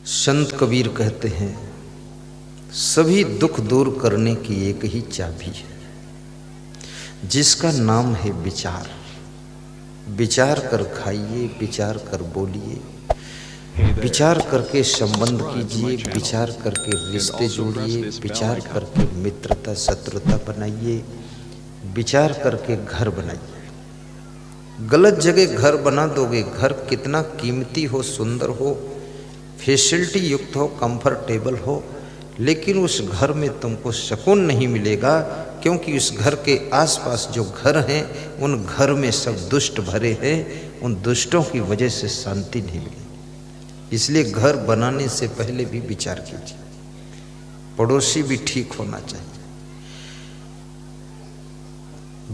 संत कबीर कहते हैं सभी दुख दूर करने की एक ही चाबी है, जिसका नाम है विचार। विचार कर खाइए, विचार कर बोलिए, विचार करके संबंध कीजिए, विचार करके रिश्ते जोड़िए, विचार करके मित्रता शत्रुता बनाइए, विचार करके घर बनाइए। गलत जगह घर बना दोगे, घर कितना कीमती हो, सुंदर हो, फैसिलिटी युक्त हो, कंफर्टेबल हो, लेकिन उस घर में तुमको सुकून नहीं मिलेगा, क्योंकि उस घर के आसपास जो घर हैं उन घर में सब दुष्ट भरे हैं। उन दुष्टों की वजह से शांति नहीं मिलेगी। इसलिए घर बनाने से पहले भी विचार कीजिए। पड़ोसी भी ठीक होना चाहिए।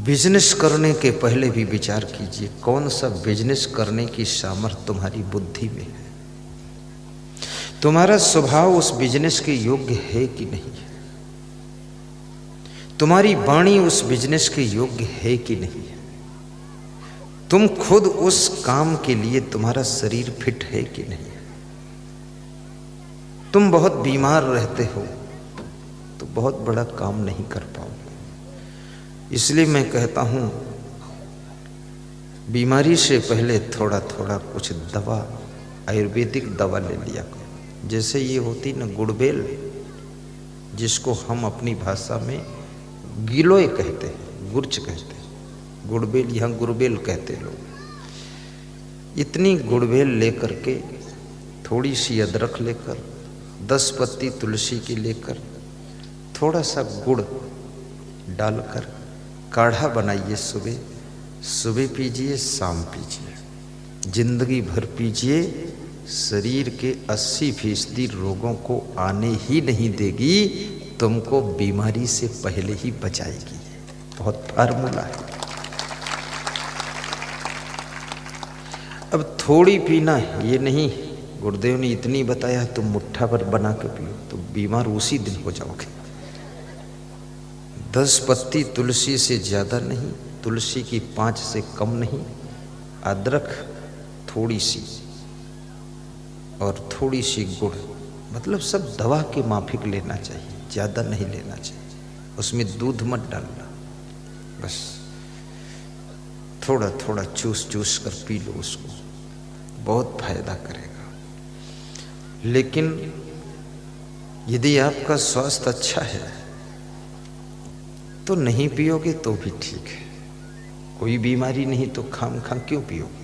बिजनेस करने के पहले भी विचार कीजिए कौन सा बिजनेस करने की सामर्थ्य तुम्हारी बुद्धि में है, तुम्हारा स्वभाव उस बिजनेस के योग्य है कि नहीं है, तुम्हारी वाणी उस बिजनेस के योग्य है कि नहीं है, तुम खुद उस काम के लिए तुम्हारा शरीर फिट है कि नहीं है। तुम बहुत बीमार रहते हो तो बहुत बड़ा काम नहीं कर पाओगे। इसलिए मैं कहता हूं बीमारी से पहले थोड़ा थोड़ा कुछ दवा, आयुर्वेदिक दवा ले लिया करो। जैसे ये होती ना गुड़बेल, जिसको हम अपनी भाषा में गिलोय कहते हैं, गुर्च कहते हैं, गुड़बेल यहाँ गुड़बेल कहते लोग। इतनी गुड़बेल लेकर के, थोड़ी सी अदरक लेकर, 10 पत्ती तुलसी की लेकर, थोड़ा सा गुड़ डालकर काढ़ा बनाइए। सुबह सुबह पीजिए, शाम पीजिए, जिंदगी भर पीजिए। शरीर के 80% रोगों को आने ही नहीं देगी, तुमको बीमारी से पहले ही बचाएगी। बहुत फार्मूला है। अब थोड़ी पीना है, ये नहीं गुरुदेव ने इतनी बताया तुम मुट्ठा भर बना के पियो तो बीमार उसी दिन हो जाओगे। 10 पत्ती तुलसी से ज़्यादा नहीं, तुलसी की 5 से कम नहीं, अदरक थोड़ी सी और थोड़ी सी गुड़, मतलब सब दवा के माफिक लेना चाहिए, ज़्यादा नहीं लेना चाहिए। उसमें दूध मत डालना, बस थोड़ा थोड़ा चूस चूस कर पी लो उसको, बहुत फायदा करेगा। लेकिन यदि आपका स्वास्थ्य अच्छा है तो नहीं पियोगे तो भी ठीक है, कोई बीमारी नहीं तो खाम खाम क्यों पियोगे।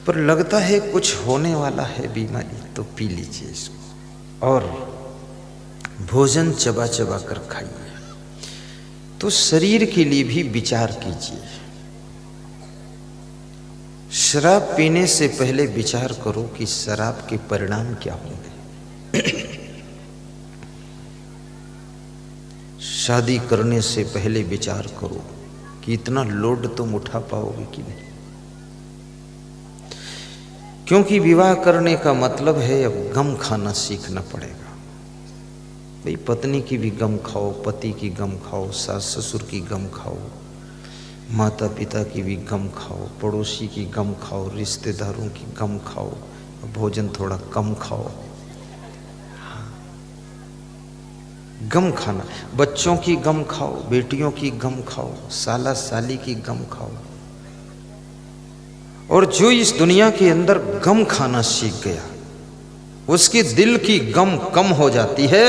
पर लगता है कुछ होने वाला है बीमारी तो पी लीजिए इसको, और भोजन चबा चबा कर खाइए। तो शरीर के लिए भी विचार कीजिए। शराब पीने से पहले विचार करो कि शराब के परिणाम क्या होंगे। शादी करने से पहले विचार करो कि इतना लोड तुम उठा पाओगे कि नहीं, क्योंकि विवाह करने का मतलब है अब गम खाना सीखना पड़ेगा। भाई पत्नी की भी गम खाओ, पति की गम खाओ, सास ससुर की गम खाओ, माता पिता की भी गम खाओ, पड़ोसी की गम खाओ, रिश्तेदारों की गम खाओ, भोजन थोड़ा कम खाओ। गम खाना, बच्चों की गम खाओ, बेटियों की गम खाओ, साला साली की गम खाओ। और जो इस दुनिया के अंदर गम खाना सीख गया उसके दिल की गम कम हो जाती है,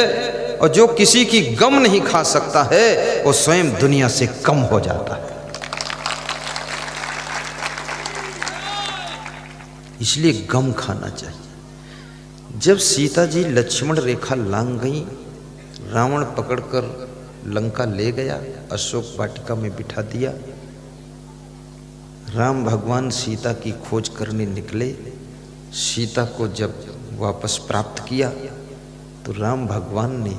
और जो किसी की गम नहीं खा सकता है वो स्वयं दुनिया से कम हो जाता है। इसलिए गम खाना चाहिए। जब सीता जी लक्ष्मण रेखा लांघ गई, रावण पकड़कर लंका ले गया, अशोक वाटिका में बिठा दिया। राम भगवान सीता की खोज करने निकले। सीता को जब वापस प्राप्त किया तो राम भगवान ने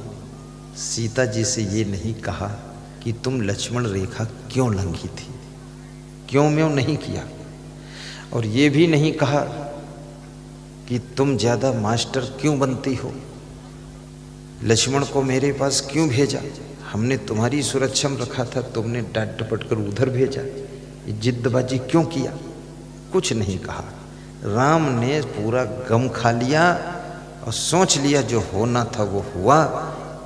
सीता जी से ये नहीं कहा कि तुम लक्ष्मण रेखा क्यों लंघी थी, क्यों म्यों नहीं किया, और ये भी नहीं कहा कि तुम ज़्यादा मास्टर क्यों बनती हो, लक्ष्मण को मेरे पास क्यों भेजा, हमने तुम्हारी सुरक्षा में रखा था, तुमने डांट डपट कर उधर भेजा, ये जिद्दबाजी क्यों किया, कुछ नहीं कहा। राम ने पूरा गम खा लिया और सोच लिया जो होना था वो हुआ।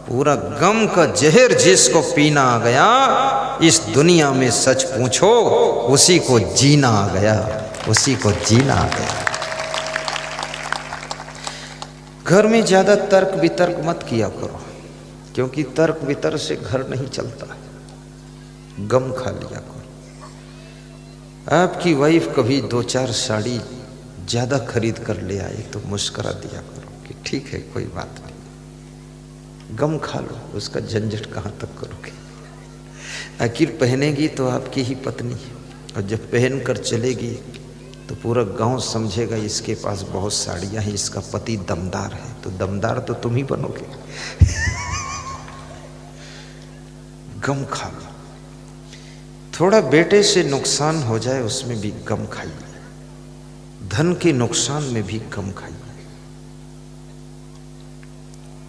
पूरा गम का जहर जिसको पीना आ गया, इस दुनिया में सच पूछो उसी को जीना आ गया, उसी को जीना आ गया। घर में ज्यादा तर्क वितर्क मत किया करो, क्योंकि तर्क वितर्क से घर नहीं चलता। गम खा लिया करो। आपकी वाइफ कभी 2-4 साड़ी ज्यादा खरीद कर ले आए तो मुस्कुरा दिया करो कि ठीक है कोई बात नहीं, गम खा लो, उसका झंझट कहाँ तक करोगे। आखिर पहनेगी तो आपकी ही पत्नी, और जब पहन कर चलेगी तो पूरा गांव समझेगा इसके पास बहुत साड़ियां हैं, इसका पति दमदार है। तो दमदार तो तुम ही बनोगे। गम खा लो। थोड़ा बेटे से नुकसान हो जाए उसमें भी गम खाइए, धन के नुकसान में भी गम खाइए।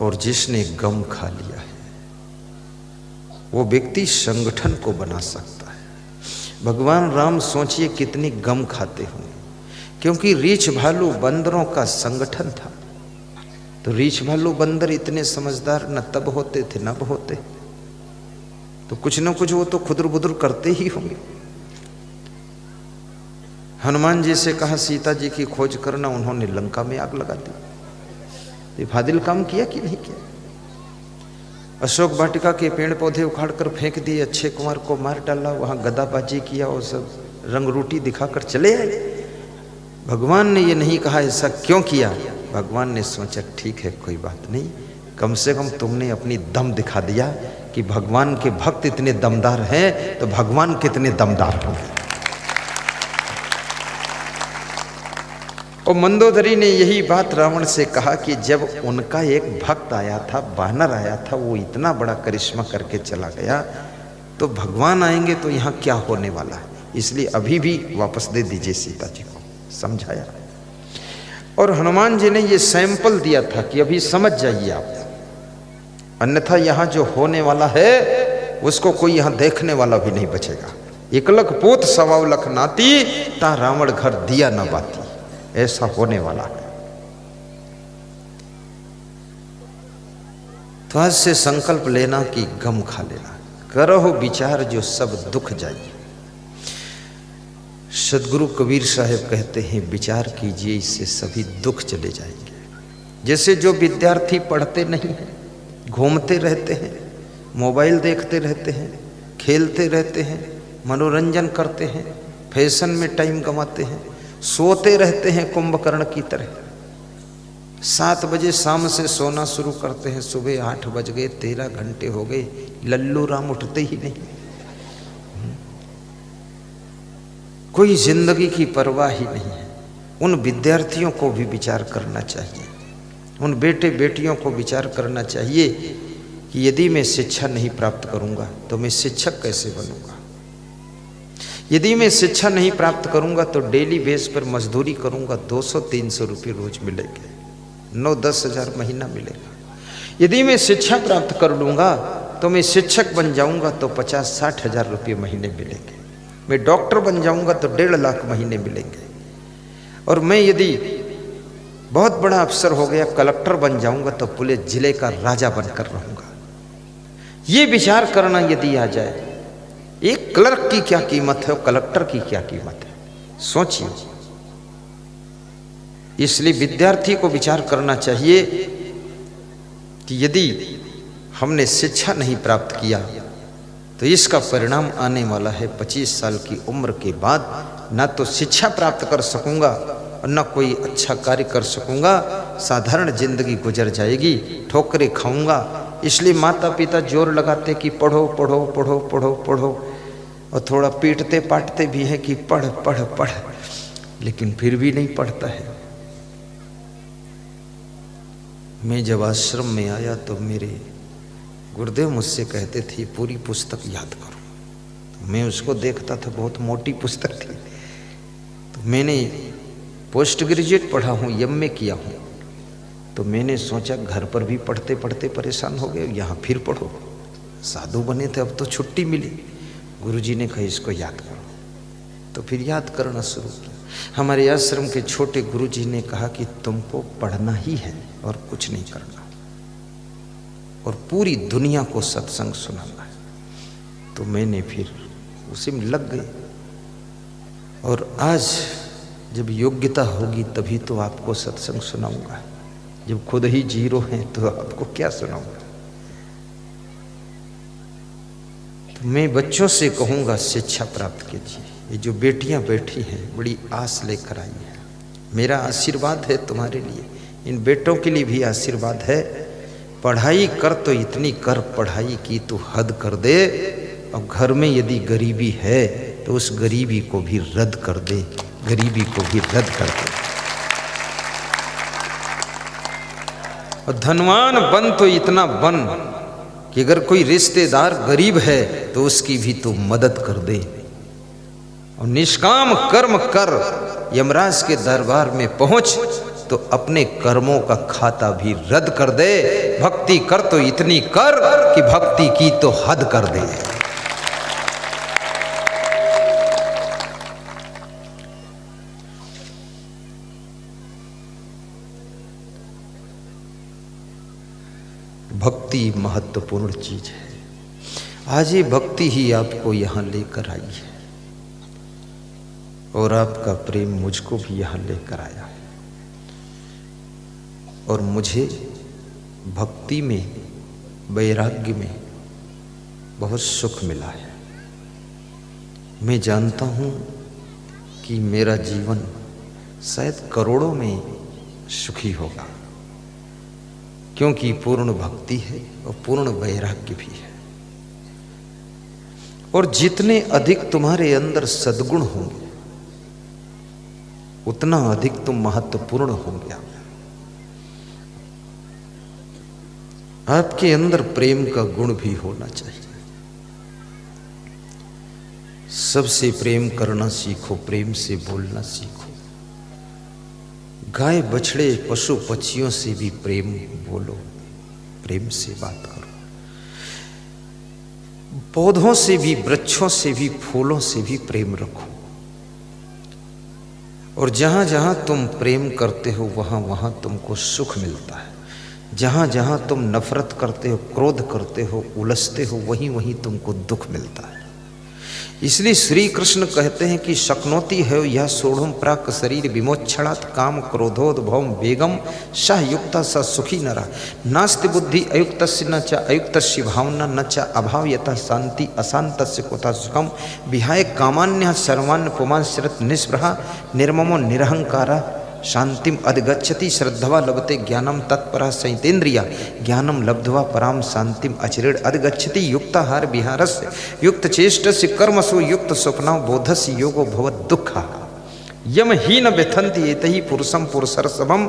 और जिसने गम खा लिया है वो व्यक्ति संगठन को बना सकता है। भगवान राम सोचिए कितनी गम खाते होंगे, क्योंकि रीछ भालू बंदरों का संगठन था। तो रीछ भालू बंदर इतने समझदार न तब होते थे न अब होते, तो कुछ न कुछ वो तो खुदर बुदर करते ही होंगे। हनुमान जी से कहा सीता जी की खोज करना, उन्होंने लंका में आग लगा दी। ये फादिल काम किया कि नहीं किया? अशोक वाटिका के पेड़ पौधे उखाड़ कर फेंक दिए, अक्षय कुमार को मार डाला, वहां गदाबाजी किया और सब रंगरूटी दिखाकर चले आए। भगवान ने ये नहीं कहा ऐसा क्यों किया। भगवान ने सोचा ठीक है कोई बात नहीं, कम से कम तुमने अपनी दम दिखा दिया कि भगवान के भक्त इतने दमदार हैं तो भगवान कितने दमदार होंगे। और मंदोदरी ने यही बात रावण से कहा कि जब उनका एक भक्त आया था, वानर आया था, वो इतना बड़ा करिश्मा करके चला गया, तो भगवान आएंगे तो यहाँ क्या होने वाला है, इसलिए अभी भी वापस दे दीजिए सीता जी को, समझाया। और हनुमान जी ने ये सैंपल दिया था कि अभी समझ जाइए आप, अन्यथा यहाँ जो होने वाला है उसको कोई यहाँ देखने वाला भी नहीं बचेगा। 1 लख पोत 1.25 लख नाती, ता रावण घर दिया न बाती, ऐसा होने वाला है। तो आज से संकल्प लेना कि गम खा लेना, करो विचार जो सब दुख जाइए। सदगुरु कबीर साहब कहते हैं विचार कीजिए इससे सभी दुख चले जाएंगे। जैसे जो विद्यार्थी पढ़ते नहीं हैं, घूमते रहते हैं, मोबाइल देखते रहते हैं, खेलते रहते हैं, मनोरंजन करते हैं, फैशन में टाइम गंवाते हैं, सोते रहते हैं कुंभकर्ण की तरह, 7 बजे शाम से सोना शुरू करते हैं, सुबह 8 बज गए, 13 घंटे हो गए, लल्लू राम उठते ही नहीं। कोई जिंदगी की परवाह ही नहीं है। उन विद्यार्थियों को भी विचार करना चाहिए, उन बेटे बेटियों को विचार करना चाहिए कि यदि मैं शिक्षा नहीं प्राप्त करूंगा तो मैं शिक्षक कैसे बनूंगा। यदि मैं शिक्षा नहीं प्राप्त करूंगा तो डेली बेस पर मजदूरी करूंगा, 200-300 रुपये रोज मिलेंगे, 9-10 हज़ार महीना मिलेगा। यदि मैं शिक्षा प्राप्त कर लूंगा तो मैं शिक्षक बन जाऊंगा तो 50-60 हज़ार रुपये महीने मिलेंगे। मैं डॉक्टर बन जाऊंगा तो 1.5 लाख महीने मिलेंगे। और मैं यदि बहुत बड़ा अफसर हो गया, कलेक्टर बन जाऊंगा तो पूरे जिले का राजा बनकर रहूंगा। ये विचार करना यदि आ जाए, एक क्लर्क की क्या कीमत है और कलेक्टर की क्या कीमत है, सोचिए। इसलिए विद्यार्थी को विचार करना चाहिए कि यदि हमने शिक्षा नहीं प्राप्त किया तो इसका परिणाम आने वाला है 25 साल की उम्र के बाद, ना तो शिक्षा प्राप्त कर सकूंगा और ना कोई अच्छा कार्य कर सकूंगा, साधारण जिंदगी गुजर जाएगी, ठोकरें खाऊंगा। इसलिए माता पिता जोर लगाते कि पढ़ो पढ़ो पढ़ो पढ़ो पढ़ो, और थोड़ा पीटते पाटते भी हैं कि पढ़ पढ़ पढ़, लेकिन फिर भी नहीं पढ़ता है। मैं जब आश्रम में आया तो मेरे गुरुदेव मुझसे कहते थे पूरी पुस्तक याद करो। तो मैं उसको देखता था, बहुत मोटी पुस्तक थी। तो मैंने पोस्ट ग्रेजुएट पढ़ा हूँ, एमए किया हूँ, तो मैंने सोचा घर पर भी पढ़ते पढ़ते परेशान हो गए, यहाँ फिर पढ़ो। साधु बने थे, अब तो छुट्टी मिली। गुरुजी ने कहा इसको याद करो, तो फिर याद करना शुरू किया। हमारे आश्रम के छोटे गुरुजी ने कहा कि तुमको पढ़ना ही है और कुछ नहीं करना, और पूरी दुनिया को सत्संग सुनाना है। तो मैंने फिर उसी में लग गए, और आज जब योग्यता होगी तभी तो आपको सत्संग सुनाऊंगा। जब खुद ही जीरो हैं तो आपको क्या सुनाऊंगा। तो मैं बच्चों से कहूँगा शिक्षा प्राप्त कीजिए। ये जो बेटियां बैठी हैं बड़ी आस लेकर आई है, मेरा आशीर्वाद है तुम्हारे लिए, इन बेटों के लिए भी आशीर्वाद है। पढ़ाई कर तो इतनी कर, पढ़ाई की तो हद कर दे। अब घर में यदि गरीबी है तो उस गरीबी को भी रद्द कर दे, गरीबी को भी रद्द कर दे। और धनवान बन तो इतना बन कि अगर कोई रिश्तेदार गरीब है तो उसकी भी तू मदद कर दे। और निष्काम कर्म कर, यमराज के दरबार में पहुंच तो अपने कर्मों का खाता भी रद्द कर दे। भक्ति कर तो इतनी कर कि भक्ति की तो हद कर दे। भक्ति महत्वपूर्ण चीज है। आज ये भक्ति ही आपको यहां लेकर आई है, और आपका प्रेम मुझको भी यहां लेकर आया है। और मुझे भक्ति में, वैराग्य में बहुत सुख मिला है। मैं जानता हूं कि मेरा जीवन शायद करोड़ों में सुखी होगा, क्योंकि पूर्ण भक्ति है और पूर्ण वैराग्य भी है। और जितने अधिक तुम्हारे अंदर सद्गुण होंगे उतना अधिक तुम महत्वपूर्ण होंगे। आपके अंदर प्रेम का गुण भी होना चाहिए। सबसे प्रेम करना सीखो, प्रेम से बोलना सीखो। गाय बछड़े पशु पक्षियों से भी प्रेम बोलो, प्रेम से बात करो। पौधों से भी, वृक्षों से भी, फूलों से भी प्रेम रखो। और जहां जहां तुम प्रेम करते हो वहां वहां तुमको सुख मिलता है। जहां जहां तुम नफरत करते हो, क्रोध करते हो, उलझते हो, वहीं वहीं तुमको दुख मिलता है। इसलिए श्री कृष्ण कहते हैं कि शक्नोति है यह सोढ़म प्राक शरीर विमोक्षणात् काम क्रोधोद्भवम वेगम सह युक्ता स सुखी नरा नास्ति बुद्धि अयुक्तस्य न च अयुक्तस्य भावना न च अभाव यथा शांति अशांतस्य कोथा सुखम विहाय कामान्य सर्वान् पुमांश्रत निस्पृहा निर्ममो निरहंकारा शांतिम अधिगच्छति श्रद्धवा लभते ज्ञानम तत्परा संहितेन्द्रिया ज्ञानम लब्ध्वा पराम शांतिम अचिरेण अधिगच्छति युक्ताहार विहारस्य युक्त चेष्टस्य कर्मसु युक्त स्वप्ना बोधस्य योगो भवत् दुःखा यम हीन व्यथन्ति एतहि पुरुषम पुरुषर्षभम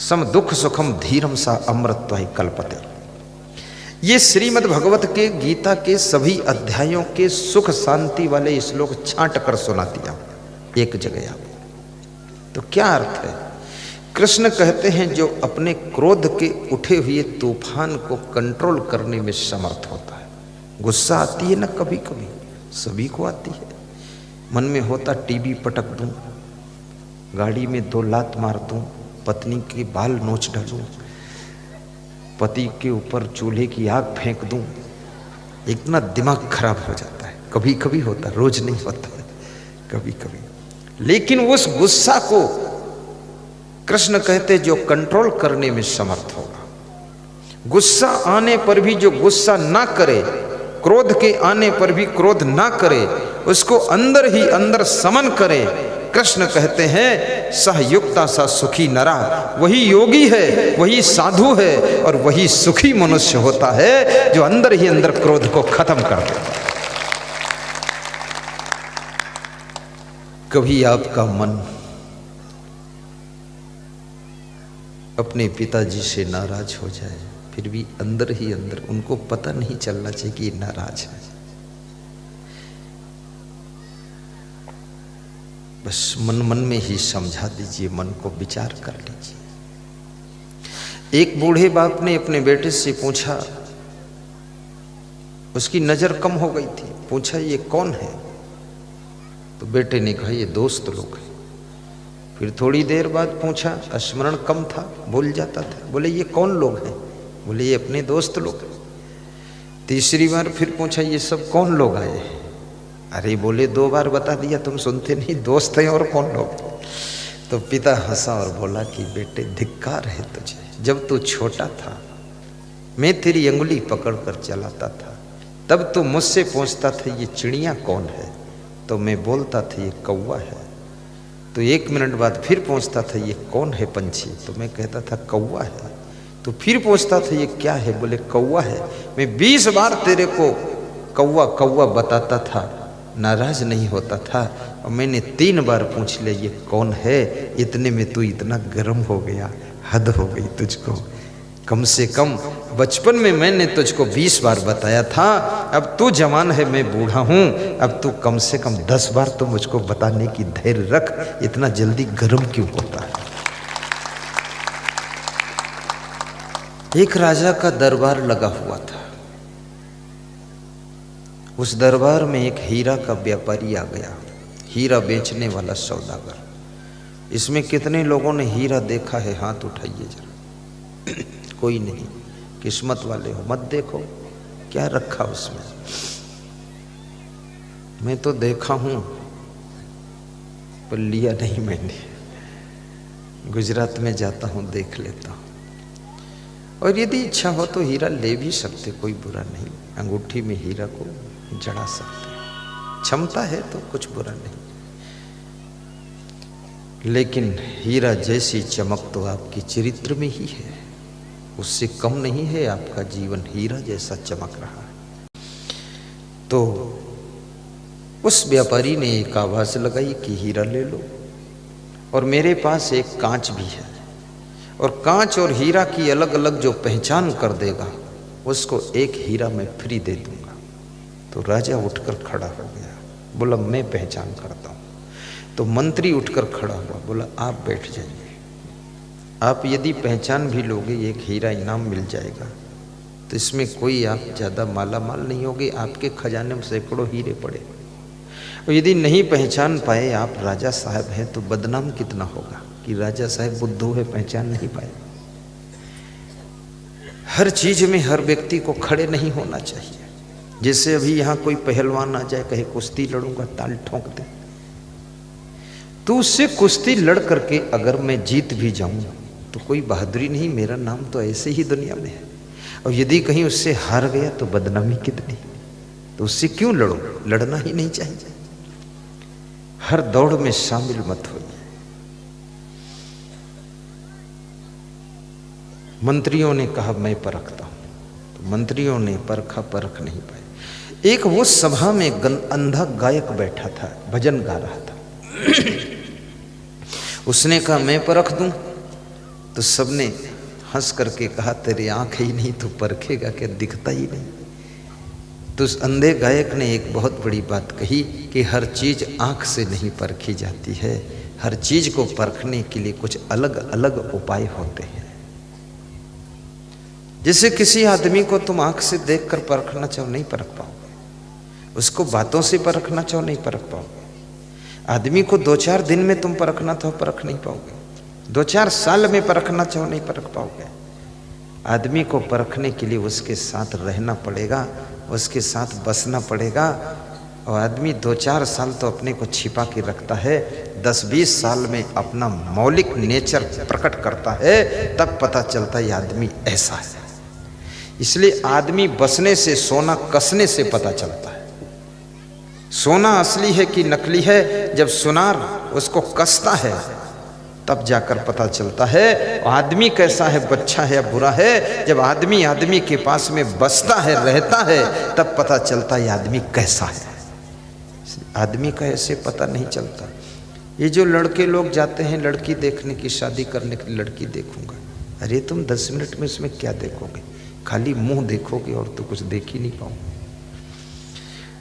सम दुख सुखम धीरम सा अमृतत्वाय कल्पते। ये श्रीमद् भगवत के गीता के सभी अध्यायों के सुख शांति वाले श्लोक छांट कर सुना दिया एक जगह। आप तो क्या अर्थ है? कृष्ण कहते हैं जो अपने क्रोध के उठे हुए तूफान को कंट्रोल करने में समर्थ होता है। गुस्सा आती है ना, कभी कभी सभी को आती है। मन में होता टीवी पटक दूं, गाड़ी में 2 लात मार दूं, पत्नी के बाल नोच डालूं, पति के ऊपर चूल्हे की आग फेंक दूं। इतना दिमाग खराब हो जाता है। कभी कभी होता, रोज नहीं होता है, कभी कभी। लेकिन उस गुस्सा को कृष्ण कहते जो कंट्रोल करने में समर्थ होगा, गुस्सा आने पर भी जो गुस्सा ना करे, क्रोध के आने पर भी क्रोध ना करे, उसको अंदर ही अंदर समन करे, कृष्ण कहते हैं सहयुक्ता सा सुखी नरा, वही योगी है, वही साधु है और वही सुखी मनुष्य होता है जो अंदर ही अंदर क्रोध को खत्म कर दे। कभी आपका मन अपने पिताजी से नाराज हो जाए, फिर भी अंदर ही अंदर उनको पता नहीं चलना चाहिए कि नाराज है। बस मन मन में ही समझा दीजिए, मन को विचार कर लीजिए। एक बूढ़े बाप ने अपने बेटे से पूछा, उसकी नजर कम हो गई थी, पूछा ये कौन है? तो बेटे ने कहा ये दोस्त लोग हैं। फिर थोड़ी देर बाद पूछा, स्मरण कम था, भूल जाता था। बोले ये कौन लोग हैं? बोले ये अपने दोस्त लोग हैं। तीसरी बार फिर पूछा ये सब कौन लोग आए हैं? अरे बोले 2 बार बता दिया, तुम सुनते नहीं, दोस्त हैं और कौन लोग। तो पिता हंसा और बोला कि बेटे धिक्कार है तुझे, जब तू छोटा था मैं तेरी अंगुली पकड़कर चलाता था, तब तू मुझसे पूछता था ये चिड़िया कौन है, तो मैं बोलता था ये कौवा है। तो 1 मिनट बाद फिर पूछता था ये कौन है पंछी, तो मैं कहता था कौवा है। तो फिर पूछता था ये क्या है, बोले कौवा है। मैं 20 बार तेरे को कौवा कौवा बताता था, नाराज नहीं होता था। और मैंने 3 बार पूछ लिया ये कौन है, इतने में तू इतना गर्म हो गया, हद हो गई तुझको। कम से कम बचपन में मैंने तुझको 20 बार बताया था, अब तू जवान है मैं बूढ़ा हूँ, अब तू कम से कम 10 बार तो मुझको बताने की धैर्य रख, इतना जल्दी गर्म क्यों होता है। एक राजा का दरबार लगा हुआ था। उस दरबार में एक हीरा का व्यापारी आ गया, हीरा बेचने वाला सौदागर। इसमें कितने लोगों ने हीरा देखा है, हाथ उठाइए जरा। कोई नहीं, किस्मत वाले हो, मत देखो क्या रखा उसमें। मैं तो देखा हूं पर लिया नहीं मैंने। गुजरात में जाता हूं देख लेता हूं, और यदि इच्छा हो तो हीरा ले भी सकते, कोई बुरा नहीं। अंगूठी में हीरा को जड़ा सकते, क्षमता है तो कुछ बुरा नहीं। लेकिन हीरा जैसी चमक तो आपकी चरित्र में ही है, उससे कम नहीं है आपका जीवन हीरा जैसा चमक रहा है। तो उस व्यापारी ने एक आवाज लगाई कि हीरा ले लो, और मेरे पास एक कांच भी है, और कांच और हीरा की अलग अलग जो पहचान कर देगा उसको एक हीरा मैं फ्री दे दूंगा। तो राजा उठकर खड़ा हो गया, बोला मैं पहचान करता हूँ। तो मंत्री उठकर खड़ा हुआ, बोला आप बैठ जाइए, आप यदि पहचान भी लोगे एक हीरा इनाम मिल जाएगा, तो इसमें कोई आप ज़्यादा माला माल नहीं होगे, आपके खजाने में सैकड़ों हीरे पड़े। और यदि नहीं पहचान पाए आप राजा साहब हैं, तो बदनाम कितना होगा कि राजा साहब बुद्धू है, पहचान नहीं पाए। हर चीज में हर व्यक्ति को खड़े नहीं होना चाहिए। जैसे अभी यहाँ कोई पहलवान आ जाए, कहे कुश्ती लड़ूंगा, ताल ठोंक दे, तो उससे कुश्ती लड़ करके अगर मैं जीत भी जाऊं तो कोई बहादुरी नहीं, मेरा नाम तो ऐसे ही दुनिया में है। और यदि कहीं उससे हार गया तो बदनामी कितनी, तो उससे क्यों लड़ो, लड़ना ही नहीं चाहिए। हर दौड़ में शामिल मत होइए। मंत्रियों ने कहा मैं परखता हूं, तो मंत्रियों ने परखा, परख नहीं पाए। एक वो सभा में अंधा गायक बैठा था, भजन गा रहा था। उसने कहा मैं परख दूं, तो सबने हंस करके कहा तेरी आंख ही नहीं, तू परखेगा क्या, दिखता ही नहीं। तो उस अंधे गायक ने एक बहुत बड़ी बात कही कि हर चीज आंख से नहीं परखी जाती है, हर चीज को परखने के लिए कुछ अलग अलग उपाय होते हैं। जैसे किसी आदमी को तुम आंख से देखकर परखना चाहो नहीं परख पाओगे, उसको बातों से परखना चाहो नहीं परख पाओगे। आदमी को 2-4 दिन में तुम परखना चाहो परख नहीं पाओगे, 2-4 साल में परखना चाहो नहीं परख पाओगे। आदमी को परखने के लिए उसके साथ रहना पड़ेगा, उसके साथ बसना पड़ेगा। और आदमी 2-4 साल तो अपने को छिपा के रखता है, 10-20 साल में अपना मौलिक नेचर प्रकट करता है, तब पता चलता है आदमी ऐसा है। इसलिए आदमी बसने से, सोना कसने से पता चलता है। सोना असली है कि नकली है, जब सुनार उसको कसता है तब जाकर पता चलता है। आदमी कैसा है, बच्चा है या बुरा है, जब आदमी आदमी के पास में बसता है, रहता है, तब पता चलता है आदमी कैसा है। आदमी का ऐसे पता नहीं चलता। ये जो लड़के लोग जाते हैं लड़की देखने की, शादी करने की, लड़की देखूंगा, अरे तुम 10 मिनट में उसमें क्या देखोगे, खाली मुंह देखोगे और तो कुछ देख ही नहीं पाओगे।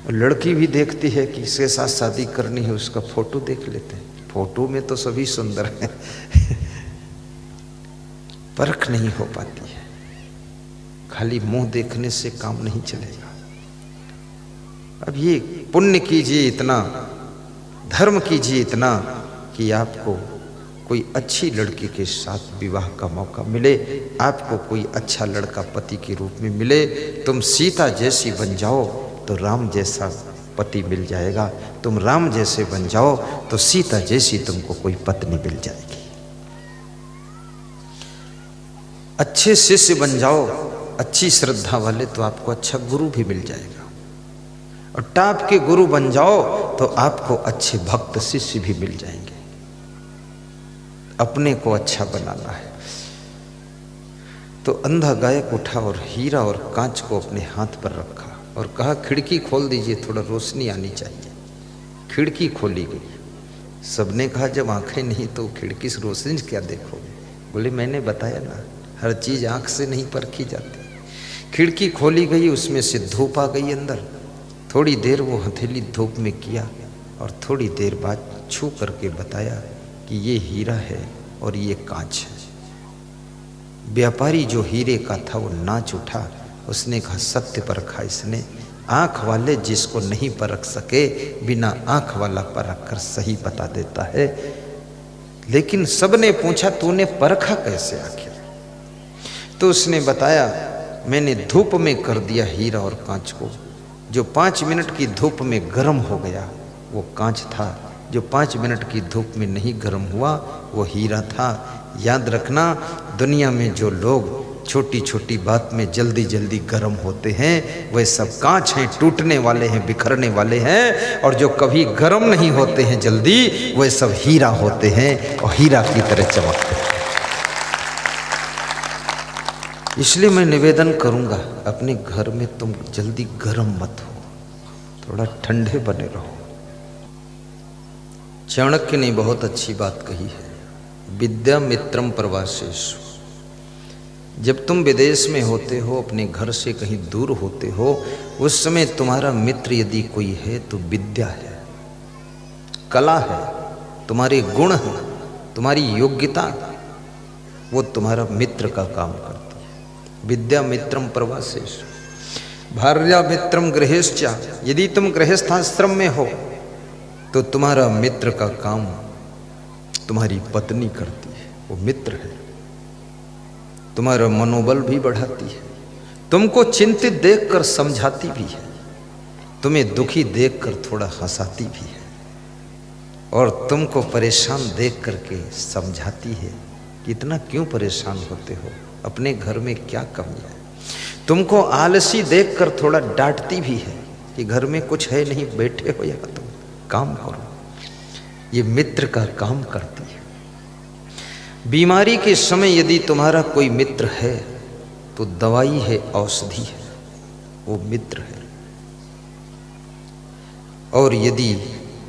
लड़की भी देखती है कि इसके साथ शादी करनी है, उसका फोटो देख लेते हैं, फोटो में तो सभी सुंदर हैं। परख नहीं हो पाती है, खाली मुंह देखने से काम नहीं चलेगा। अब ये पुण्य कीजिए, इतना धर्म कीजिए इतना कि आपको कोई अच्छी लड़की के साथ विवाह का मौका मिले, आपको कोई अच्छा लड़का पति के रूप में मिले। तुम सीता जैसी बन जाओ तो राम जैसा पति मिल जाएगा, तुम राम जैसे बन जाओ तो सीता जैसी तुमको कोई पत्नी मिल जाएगी। अच्छे शिष्य बन जाओ, अच्छी श्रद्धा वाले, तो आपको अच्छा गुरु भी मिल जाएगा। और टाप के गुरु बन जाओ तो आपको अच्छे भक्त शिष्य भी मिल जाएंगे। अपने को अच्छा बनाना है। तो अंधा गायक उठा और हीरा और कांच को अपने हाथ पर रखा और कहा खिड़की खोल दीजिए, थोड़ा रोशनी आनी चाहिए। खिड़की खोली गई। सबने कहा जब आंखें नहीं तो खिड़की से रोशनी क्या देखोगे? बोले मैंने बताया ना, हर चीज आंख से नहीं परखी जाती। खिड़की खोली गई, उसमें से धूप आ गई अंदर। थोड़ी देर वो हथेली धूप में किया और थोड़ी देर बाद छू करके बताया कि ये हीरा है और ये कांच है। व्यापारी जो हीरे का था वो नाच उठा। उसने कहा सत्य परखा इसने। आंख वाले जिसको नहीं परख सके, बिना आंख वाला परख कर सही बता देता है। लेकिन सबने पूछा तूने परखा कैसे आखिर? तो उसने बताया मैंने धूप में कर दिया हीरा और कांच को। जो 5 मिनट की धूप में गर्म हो गया वो कांच था, जो 5 मिनट की धूप में नहीं गर्म हुआ वो हीरा था। याद रखना, दुनिया में जो लोग छोटी छोटी बात में जल्दी जल्दी गर्म होते हैं वह सब कांच हैं, टूटने वाले हैं, बिखरने वाले हैं। और जो कभी गर्म नहीं होते हैं जल्दी, वह सब हीरा होते हैं और हीरा की तरह चमकते हैं। इसलिए मैं निवेदन करूंगा अपने घर में तुम जल्दी गर्म मत हो, थोड़ा ठंडे बने रहो। चाणक्य ने बहुत अच्छी बात कही है, विद्या मित्रम प्रवासेषु। जब तुम विदेश में होते हो, अपने घर से कहीं दूर होते हो, उस समय तुम्हारा मित्र यदि कोई है तो विद्या है, कला है, तुम्हारे गुण है, तुम्हारी योग्यता, वो तुम्हारा मित्र का काम करता है। विद्या मित्रम प्रवासेषु भार्या मित्रम गृहश्च। यदि तुम गृहस्थाश्रम में हो तो तुम्हारा मित्र का काम तुम्हारी पत्नी करती है, वो मित्र है। तुम्हारा मनोबल भी बढ़ाती है, तुमको चिंतित देखकर समझाती भी है, तुम्हें दुखी देखकर थोड़ा हंसाती भी है, और तुमको परेशान देख करके समझाती है कि इतना क्यों परेशान होते हो, अपने घर में क्या कमी है। तुमको आलसी देखकर थोड़ा डांटती भी है कि घर में कुछ है नहीं, बैठे हो या तुम काम करो। ये मित्र का काम करती है। बीमारी के समय यदि तुम्हारा कोई मित्र है तो दवाई है, औषधि है, वो मित्र है। और यदि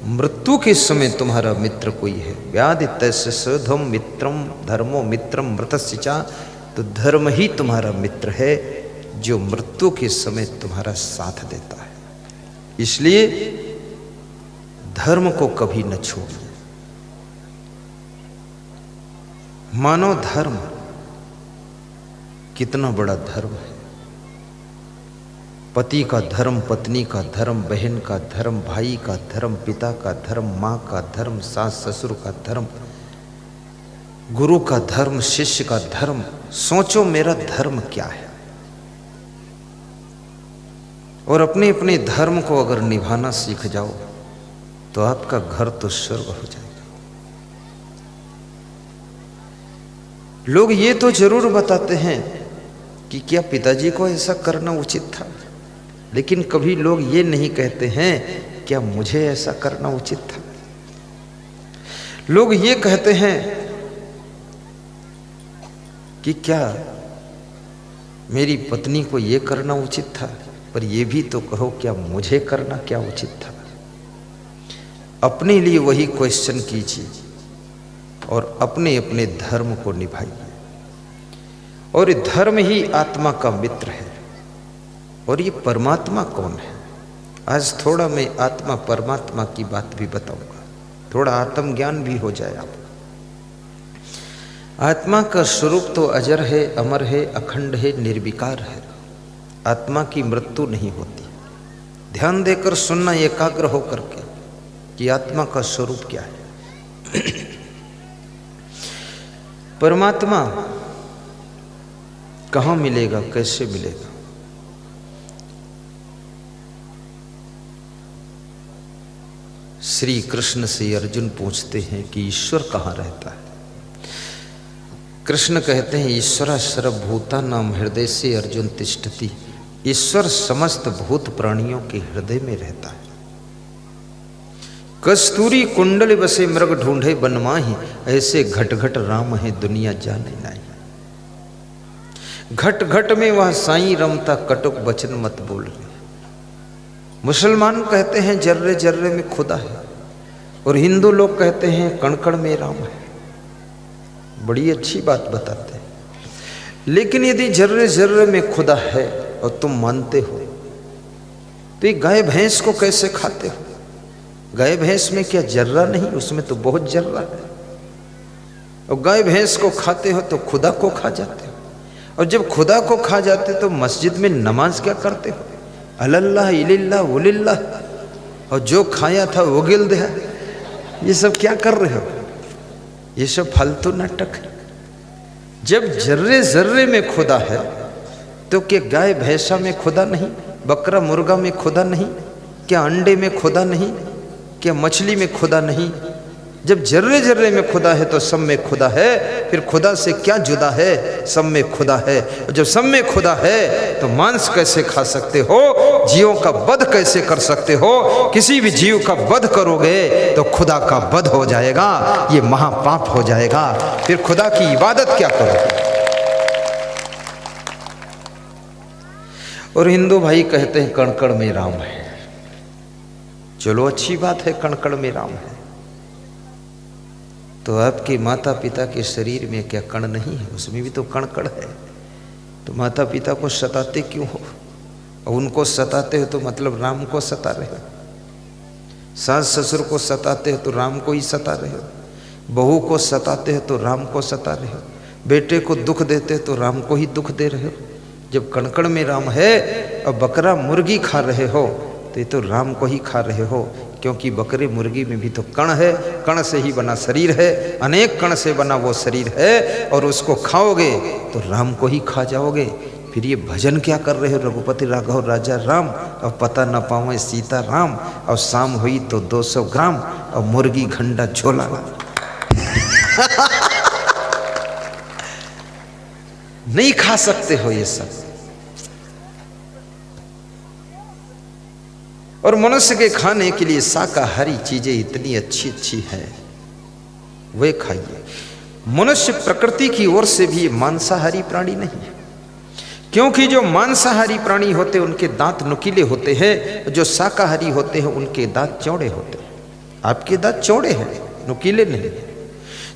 मृत्यु के समय तुम्हारा मित्र कोई है, व्याधि तस्य सधम मित्रम धर्मो मित्रम मृतस्यचा, तो धर्म ही तुम्हारा मित्र है जो मृत्यु के समय तुम्हारा साथ देता है। इसलिए धर्म को कभी न छोड़िए। मानव धर्म कितना बड़ा धर्म है। पति का धर्म, पत्नी का धर्म, बहन का धर्म, भाई का धर्म, पिता का धर्म, माँ का धर्म, सास ससुर का धर्म, गुरु का धर्म, शिष्य का धर्म। सोचो मेरा धर्म क्या है। और अपने अपने धर्म को अगर निभाना सीख जाओ तो आपका घर तो स्वर्ग हो जाएगा। लोग ये तो जरूर बताते हैं कि क्या पिताजी को ऐसा करना उचित था, लेकिन कभी लोग ये नहीं कहते हैं क्या मुझे ऐसा करना उचित था। लोग ये कहते हैं कि क्या मेरी पत्नी को ये करना उचित था, पर ये भी तो कहो क्या मुझे करना क्या उचित था। अपने लिए वही क्वेश्चन कीजिए और अपने अपने धर्म को निभाइए। और धर्म ही आत्मा का मित्र है। और ये परमात्मा कौन है? आज थोड़ा मैं आत्मा परमात्मा की बात भी बताऊंगा, थोड़ा आत्मज्ञान भी हो जाए आपको। आत्मा का स्वरूप तो अजर है, अमर है, अखंड है, निर्विकार है। आत्मा की मृत्यु नहीं होती। ध्यान देकर सुनना, एकाग्र होकर के। कि आत्मा का स्वरूप क्या है। परमात्मा कहाँ मिलेगा, कैसे मिलेगा? श्री कृष्ण से अर्जुन पूछते हैं कि ईश्वर कहाँ रहता है। कृष्ण कहते हैं ईश्वर सर्वभूतानां हृदय से अर्जुन तिष्ठति। ईश्वर समस्त भूत प्राणियों के हृदय में रहता है। कस्तूरी कुंडल बसे मृग ढूंढे बनमाही, ऐसे घट घट राम है दुनिया जाने नहीं। घट घट में वह साईं रमता, कटुक वचन मत बोल रहे। मुसलमान कहते हैं जर्रे जर्रे में खुदा है, और हिंदू लोग कहते हैं कण कण में राम है। बड़ी अच्छी बात बताते हैं। लेकिन यदि जर्रे जर्रे में खुदा है और तुम मानते हो, तो ये गाय भैंस को कैसे खाते हो? गाय भैंस में क्या जर्रा नहीं? उसमें तो बहुत जर्रा है। और गाय भैंस को खाते हो तो खुदा को खा जाते हो। और जब खुदा को खा जाते तो मस्जिद में नमाज क्या करते हो? अल्लाह इल्लल्लाह वलिल्लाह, और जो खाया था वो गिल दिया। ये सब क्या कर रहे हो? ये सब फालतू नाटक है। जब जर्रे जर्रे में खुदा है तो क्या गाय भैंसा में खुदा नहीं? बकरा मुर्गा में खुदा नहीं? क्या अंडे में खुदा नहीं? क्या मछली में खुदा नहीं? जब जर्रे जर्रे में खुदा है तो सब में खुदा है। फिर खुदा से क्या जुदा है? सब में खुदा है। और जब सब में खुदा है तो मांस कैसे खा सकते हो? जीवों का वध कैसे कर सकते हो? किसी भी जीव का वध करोगे तो खुदा का वध हो जाएगा, ये महापाप हो जाएगा। फिर खुदा की इबादत क्या करोगे? और हिंदू भाई कहते हैं कण कण में राम है। चलो अच्छी बात है, कण कण में राम है। तो आपके माता पिता के शरीर में क्या कण नहीं है? उसमें भी तो कण कण है। तो माता पिता को सताते क्यों हो? और उनको सताते हो तो मतलब राम को सता रहे हो। सास ससुर को सताते हो तो राम को ही सता रहे हो। बहू को सताते हो तो राम को सता रहे हो। बेटे को दुख देते हो तो राम को ही दुख दे रहे हो। जब कण कण में राम है और बकरा मुर्गी खा रहे हो तो ये तो राम को ही खा रहे हो, क्योंकि बकरे मुर्गी में भी तो कण है। कण से ही बना शरीर है, अनेक कण से बना वो शरीर है, और उसको खाओगे तो राम को ही खा जाओगे। फिर ये भजन क्या कर रहे हो? रघुपति राघव राजा राम, और पता न पावे सीता राम, और शाम हुई तो 200 ग्राम, और मुर्गी घंटा झोला। नहीं खा सकते हो ये सब। और मनुष्य के खाने के लिए शाकाहारी चीजें इतनी अच्छी अच्छी हैं, वे खाइए। मनुष्य प्रकृति की ओर से भी मांसाहारी प्राणी नहीं है, क्योंकि जो मांसाहारी प्राणी होते हैं उनके दांत नुकीले होते हैं, जो शाकाहारी होते हैं उनके दांत चौड़े होते हैं। आपके दांत चौड़े हैं, नुकीले नहीं।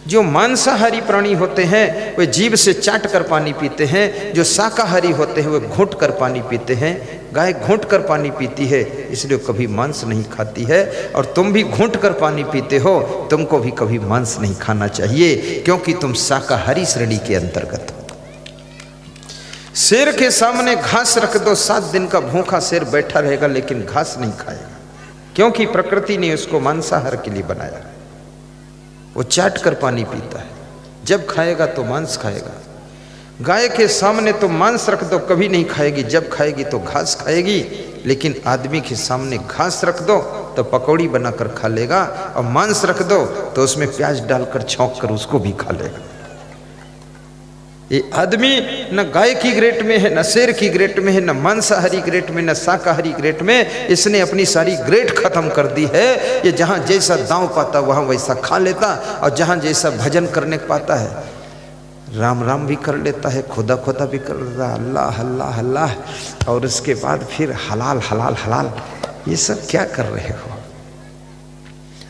जो मांसाहारी प्राणी होते हैं वे जीभ से चाट कर पानी पीते हैं, जो शाकाहारी होते हैं वे घूंट कर पानी पीते हैं। गाय घूंट कर पानी पीती है, इसलिए कभी मांस नहीं खाती है। और तुम भी घूंट कर पानी पीते हो, तुमको भी कभी मांस नहीं खाना चाहिए, क्योंकि तुम शाकाहारी श्रेणी के अंतर्गत हो। शेर के सामने घास रख दो, 7 दिन का भूखा शेर बैठा रहेगा लेकिन घास नहीं खाएगा, क्योंकि प्रकृति ने उसको मांसाहार के लिए बनाया। वो चाट कर पानी पीता है, जब खाएगा तो मांस खाएगा। गाय के सामने तो मांस रख दो, कभी नहीं खाएगी, जब खाएगी तो घास खाएगी। लेकिन आदमी के सामने घास रख दो तो पकौड़ी बनाकर खा लेगा, और मांस रख दो तो उसमें प्याज डालकर छौंक कर उसको भी खा लेगा। ये आदमी न गाय की ग्रेट में है, न शेर की ग्रेट में है, न मांसाहारी ग्रेट में, न शाकाहारी ग्रेट में। इसने अपनी सारी ग्रेट खत्म कर दी है। ये जहाँ जैसा दांव पाता वहाँ वैसा खा लेता, और जहाँ जैसा भजन करने पाता है, राम राम भी कर लेता है, खुदा खुदा भी कर लेता है, अल्लाह अल्लाह अल्लाह, और उसके बाद फिर हलाल हलाल हलाल। ये सब क्या कर रहे हो?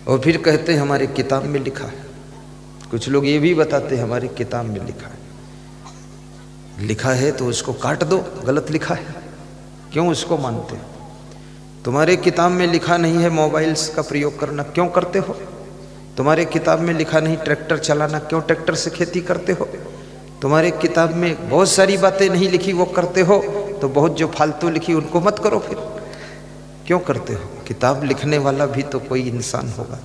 और फिर कहते हैं हमारी किताब में लिखा है। कुछ लोग ये भी बताते हैं हमारी किताब में लिखा है। लिखा है तो उसको काट दो, गलत लिखा है, क्यों उसको मानते हो? तुम्हारे किताब में लिखा नहीं है मोबाइल्स का प्रयोग करना, क्यों करते हो? तुम्हारे किताब में लिखा नहीं ट्रैक्टर चलाना, क्यों ट्रैक्टर से खेती करते हो? तुम्हारे किताब में बहुत सारी बातें नहीं लिखी वो करते हो, तो बहुत जो फालतू लिखी उनको मत करो। फिर क्यों करते हो? किताब लिखने वाला भी तो कोई इंसान होगा,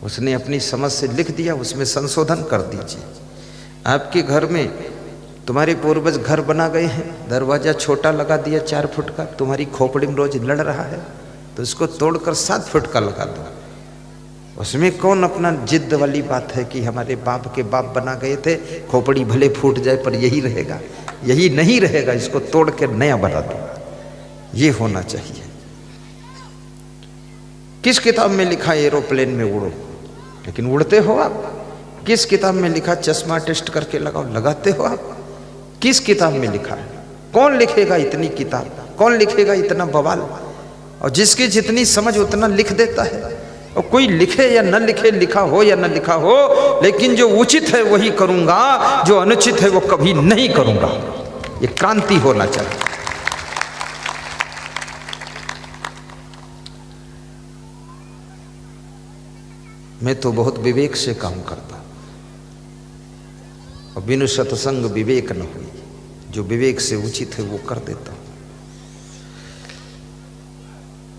उसने अपनी समझ से लिख दिया, उसमें संशोधन कर दीजिए। आपके घर में तुम्हारे पूर्वज घर बना गए हैं, दरवाजा छोटा लगा दिया 4 फुट का, तुम्हारी खोपड़ी में रोज लड़ रहा है तो इसको तोड़कर 7 फुट का लगा दो। उसमें कौन अपना जिद वाली बात है कि हमारे बाप के बाप बना गए थे, खोपड़ी भले फूट जाए पर यही रहेगा, यही नहीं रहेगा, इसको तोड़ के नया बना दो। ये होना चाहिए। किस किताब में लिखा एरोप्लेन में उड़ो, लेकिन उड़ते हो आप? किस किताब में लिखा चश्मा टेस्ट करके लगाओ, लगाते हो आप? किस किताब में लिखा है? कौन लिखेगा इतनी किताब, कौन लिखेगा इतना बवाल? और जिसकी जितनी समझ उतना लिख देता है। और कोई लिखे या न लिखे, लिखा हो या न लिखा हो, लेकिन जो उचित है वही करूंगा, जो अनुचित है वो कभी नहीं करूंगा। ये क्रांति होना चाहिए। मैं तो बहुत विवेक से काम करता और बिनु सत्संग विवेक न हुई, जो विवेक से उचित है वो कर देता हूं।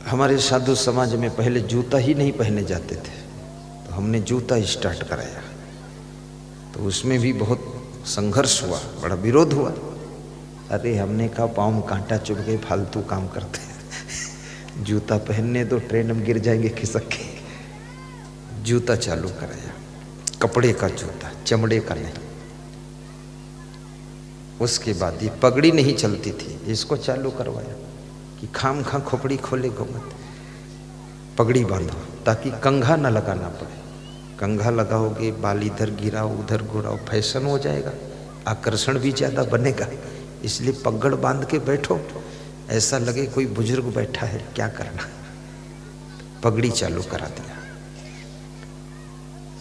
हमारे साधु समाज में पहले जूता ही नहीं पहने जाते थे, तो हमने जूता स्टार्ट कराया, तो उसमें भी बहुत संघर्ष हुआ, बड़ा विरोध हुआ। अरे हमने कहा पाँव में कांटा चुभ गए, फालतू काम करते हैं, जूता पहनने दो, ट्रेन में गिर जाएंगे खिसक के। जूता चालू कराया, कपड़े का जूता, चमड़े का नहीं। उसके बाद ये पगड़ी नहीं चलती थी, इसको चालू करवाया कि खाम खा खोपड़ी खोले गो मत, पगड़ी बांधो ताकि कंघा न लगाना पड़े। कंघा लगाओगे, बाल इधर गिराओ उधर गुड़ाओ, फैशन हो जाएगा, आकर्षण भी ज़्यादा बनेगा। इसलिए पगड़ बांध के बैठो, ऐसा लगे कोई बुजुर्ग बैठा है, क्या करना। पगड़ी चालू करा दिया,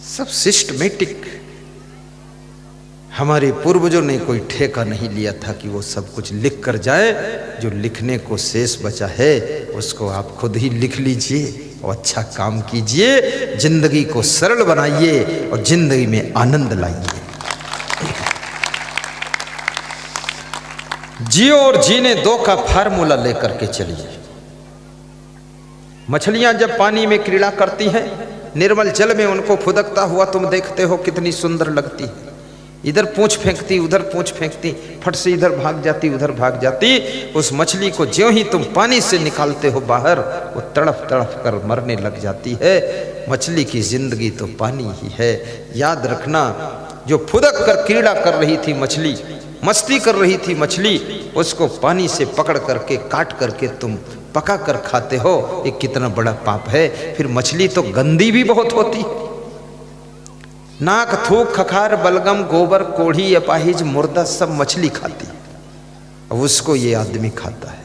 सब सिस्टमेटिक। हमारे पूर्वजों ने कोई ठेका नहीं लिया था कि वो सब कुछ लिख कर जाए। जो लिखने को शेष बचा है उसको आप खुद ही लिख लीजिए और अच्छा काम कीजिए, जिंदगी को सरल बनाइए और जिंदगी में आनंद लाइए। जियो और जीने दो का फार्मूला लेकर के चलिए। मछलियां जब पानी में क्रीड़ा करती हैं, निर्मल जल में उनको फुदकता हुआ तुम देखते हो, कितनी सुंदर लगती है। इधर पूंछ फेंकती, उधर पूंछ फेंकती, फट से इधर भाग जाती, उधर भाग जाती। उस मछली को ज्यों ही तुम पानी से निकालते हो बाहर, वो तड़फ तड़फ कर मरने लग जाती है। मछली की जिंदगी तो पानी ही है। याद रखना, जो फुदक कर क्रीड़ा कर रही थी मछली, मस्ती कर रही थी मछली, उसको पानी से पकड़ करके काट करके तुम पका कर खाते हो, ये कितना बड़ा पाप है। फिर मछली तो गंदी भी बहुत होती है। नाक, थूक, खखार, बलगम, गोबर, कोढ़ी, अपाहिज, मुर्दा सब मछली खाती है। अब उसको ये आदमी खाता है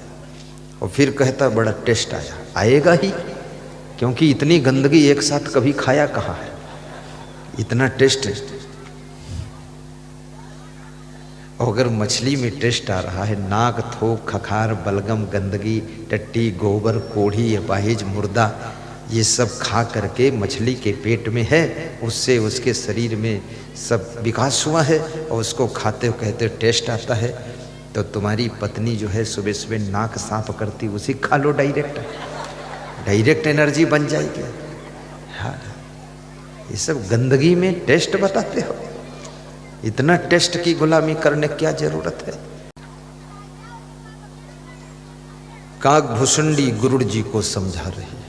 और फिर कहता बड़ा टेस्ट आया। आएगा ही, क्योंकि इतनी गंदगी एक साथ कभी खाया कहाँ है, इतना टेस्ट है। और अगर मछली में टेस्ट आ रहा है, नाक, थूक, खखार, बलगम, गंदगी, टट्टी, गोबर, कोढ़ी, अपाहिज, मुर्दा, ये सब खा करके मछली के पेट में है, उससे उसके शरीर में सब विकास हुआ है और उसको खाते हो कहते टेस्ट आता है। तो तुम्हारी पत्नी जो है सुबह सुबह नाक साफ करती, उसी खा लो, डायरेक्ट एनर्जी बन जाएगी। हाँ, ये सब गंदगी में टेस्ट बताते हो। इतना टेस्ट की गुलामी करने क्या जरूरत है। काकभूषुंडी गुरुड़ जी को समझा रही है,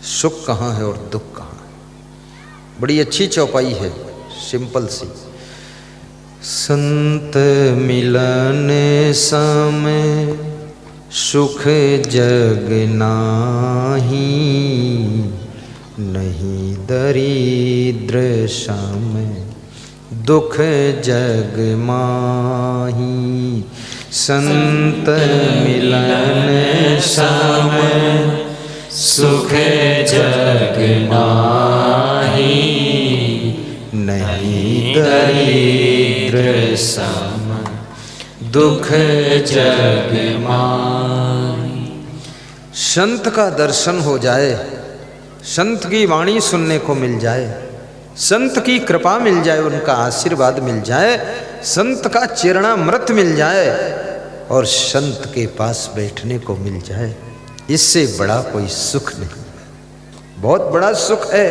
सुख कहाँ है और दुख कहाँ है। बड़ी अच्छी चौपाई है, सिंपल सी। संत मिलन समय सुख जग नाही, नहीं दरिद्र समय दुख जग माही। संत मिलन समय सुख जग माही, नहीं दरिद्र सम दुख जग माही। संत का दर्शन हो जाए, संत की वाणी सुनने को मिल जाए, संत की कृपा मिल जाए, उनका आशीर्वाद मिल जाए, संत का चरणामृत मिल जाए और संत के पास बैठने को मिल जाए, इससे बड़ा कोई सुख नहीं, बहुत बड़ा सुख है।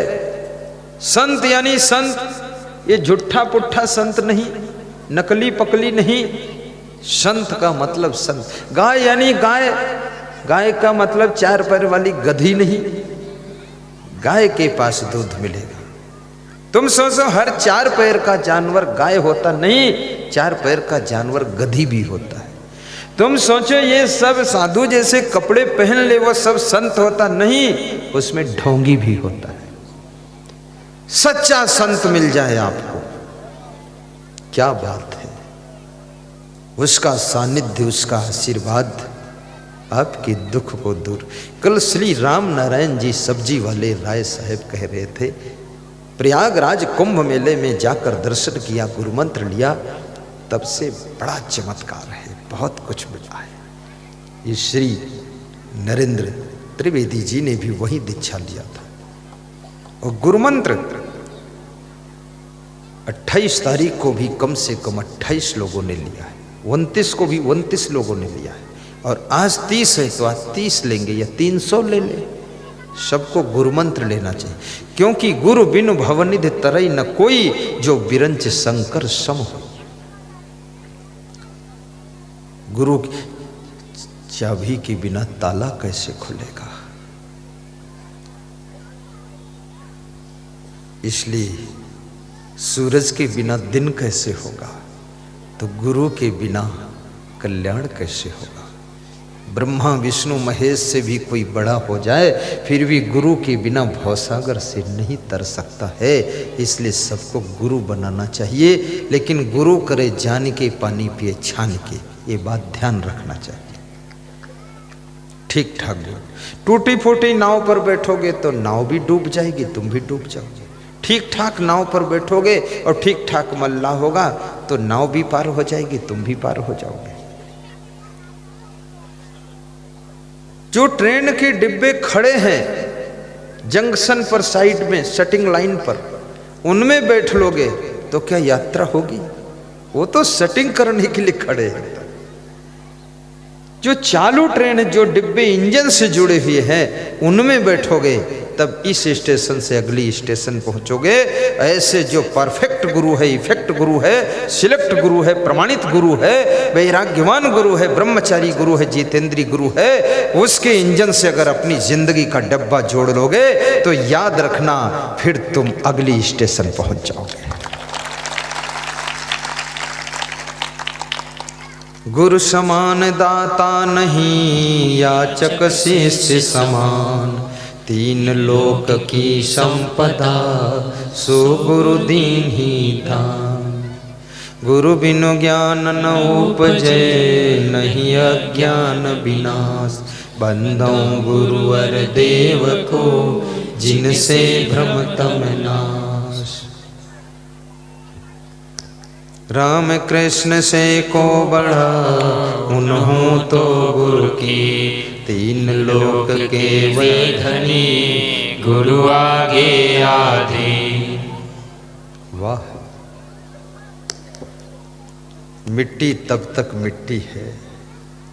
संत यानी संत ये झूठा पुट्ठा संत नहीं, नकली पकली नहीं। संत का मतलब संत। गाय यानी गाय, गाय का मतलब 4 पैर वाली गधी नहीं। गाय के पास दूध मिलेगा। तुम सोचो हर 4 पैर का जानवर गाय होता नहीं, 4 पैर का जानवर गधी भी होता है। तुम सोचो ये सब साधु जैसे कपड़े पहन ले वो सब संत होता नहीं, उसमें ढोंगी भी होता है। सच्चा संत मिल जाए आपको, क्या बात है। उसका सानिध्य, उसका आशीर्वाद आपके दुख को दूर। कल श्री राम नारायण जी सब्जी वाले राय साहब कह रहे थे, प्रयागराज कुंभ मेले में जाकर दर्शन किया, गुरु मंत्र लिया, तब से बड़ा चमत्कार है, बहुत कुछ मिला है। ये श्री नरेंद्र त्रिवेदी जी ने भी वही दीक्षा लिया था। और गुरु मंत्र 28 तारीख को भी कम से कम 28 लोगों ने लिया है, 29 को भी 29 लोगों ने लिया है, और आज 30 है तो आज 30 लेंगे या 300 ले लें। सबको गुरु मंत्र लेना चाहिए, क्योंकि गुरु बिनु भवनिधि तरई न कोई, जो बिरंच शंकर सम हो। गुरु की चाबी के बिना ताला कैसे खुलेगा। इसलिए सूरज के बिना दिन कैसे होगा, तो गुरु के बिना कल्याण कैसे होगा। ब्रह्मा विष्णु महेश से भी कोई बड़ा हो जाए, फिर भी गुरु के बिना भवसागर से नहीं तर सकता है। इसलिए सबको गुरु बनाना चाहिए, लेकिन गुरु करे जान के पानी पिए छान के, ये बात ध्यान रखना चाहिए। ठीक ठाक गुरु। टूटी फूटी नाव पर बैठोगे तो नाव भी डूब जाएगी, तुम भी डूब जाओगे। ठीक ठाक नाव पर बैठोगे और ठीक ठाक मल्ला होगा तो नाव भी पार हो जाएगी, तुम भी पार हो जाओगे। जो ट्रेन के डिब्बे खड़े हैं जंक्शन पर, साइड में सेटिंग लाइन पर, उनमें बैठ लोगे तो क्या यात्रा होगी? वो तो सेटिंग करने के लिए खड़े हैं। जो चालू ट्रेन है, जो डिब्बे इंजन से जुड़े हुए हैं, उनमें बैठोगे तब इस स्टेशन से अगली स्टेशन पहुंचोगे। ऐसे जो परफेक्ट गुरु है, इफेक्ट गुरु है, सिलेक्ट गुरु है, प्रमाणित गुरु है, वैराग्यवान गुरु है, ब्रह्मचारी गुरु है, जितेंद्रीय गुरु है, उसके इंजन से अगर अपनी जिंदगी का डब्बा जोड़ लोगे तो याद रखना फिर तुम अगली स्टेशन पहुंच जाओगे। गुरु समान दाता नहीं, याचक शिष्य समान, 3 लोक की संपदा, सो गुरु दीन ही दान। गुरु बिनु ज्ञान न उपजे, नहीं अज्ञान विनाश, बंदों गुरुवर देव को, जिनसे भ्रम तम नाश। राम कृष्ण से को बढ़ा, उन्हों तो गुरु की, 3 लोक के वे धनी, गुरु आगे आधे। वाह, मिट्टी तब तक मिट्टी है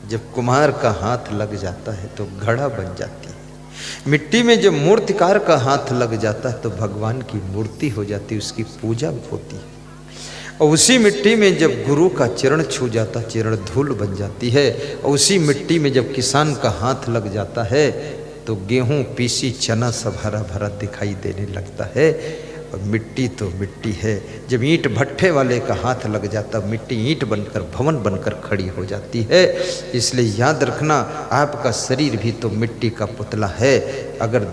जब कुम्हार का हाथ लग जाता है तो घड़ा बन जाती है। मिट्टी में जब मूर्तिकार का हाथ लग जाता है तो भगवान की मूर्ति हो जाती है, उसकी पूजा होती है। और उसी मिट्टी में जब गुरु का चरण छू जाता, चरण धूल बन जाती है। और उसी मिट्टी में जब किसान का हाथ लग जाता है तो गेहूं पीसी चना सब हरा भरा दिखाई देने लगता है। और मिट्टी तो मिट्टी है। जब ईंट भट्ठे वाले का हाथ लग जाता, मिट्टी ईंट बनकर भवन बनकर खड़ी हो जाती है। इसलिए याद रखना, आपका शरीर भी तो मिट्टी का पुतला है। अगर